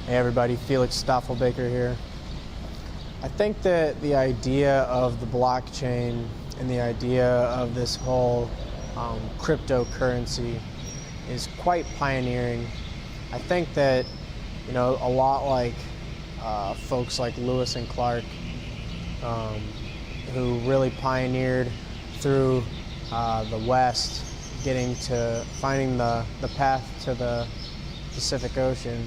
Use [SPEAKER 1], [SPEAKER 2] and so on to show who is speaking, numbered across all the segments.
[SPEAKER 1] Hey everybody, Felix Staffelbaker here. I think that the idea of the blockchain and the idea of this whole cryptocurrency is quite pioneering. I think that, a lot like folks like Lewis and Clark, who really pioneered through the West, finding the path to the Pacific Ocean.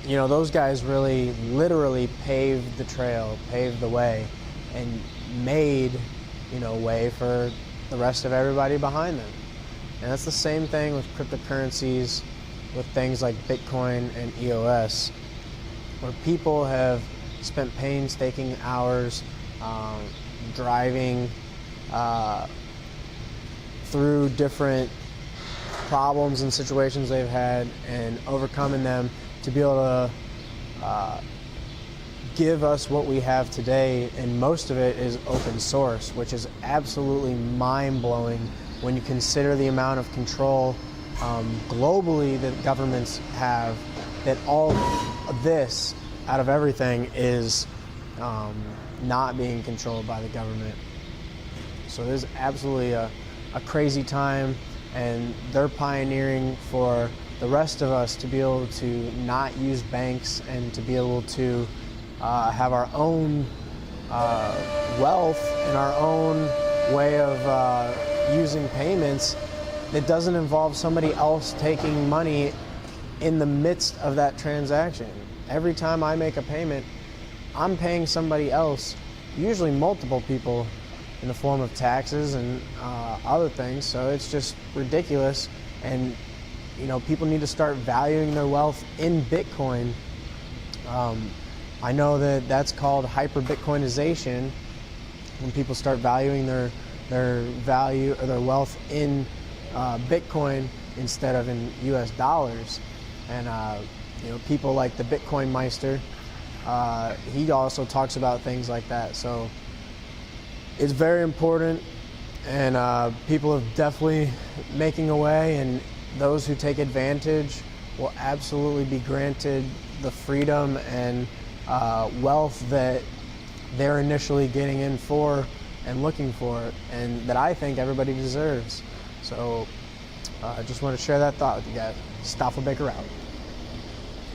[SPEAKER 1] Those guys really literally paved the trail, paved the way, and made, way for the rest of everybody behind them. And that's the same thing with cryptocurrencies, with things like Bitcoin and EOS, where people have spent painstaking hours driving through different problems and situations they've had and overcoming them to be able to give us what we have today, and most of it is open source, which is absolutely mind-blowing when you consider the amount of control globally that governments have, that all of this, out of everything, is not being controlled by the government. So this is absolutely a crazy time, and they're pioneering for the rest of us to be able to not use banks and to be able to have our own wealth and our own way of using payments that doesn't involve somebody else taking money in the midst of that transaction. Every time I make a payment, I'm paying somebody else, usually multiple people, in the form of taxes and other things. So it's just ridiculous. And people need to start valuing their wealth in Bitcoin. I know that that's called hyper-Bitcoinization, when people start valuing their value or their wealth in Bitcoin instead of in US dollars. And people like the Bitcoin Meister, he also talks about things like that. So it's very important, and people are definitely making a way, and those who take advantage will absolutely be granted the freedom and wealth that they're initially getting in for and looking for, and that I think everybody deserves. So I just want to share that thought with you guys. Staffelbaker out.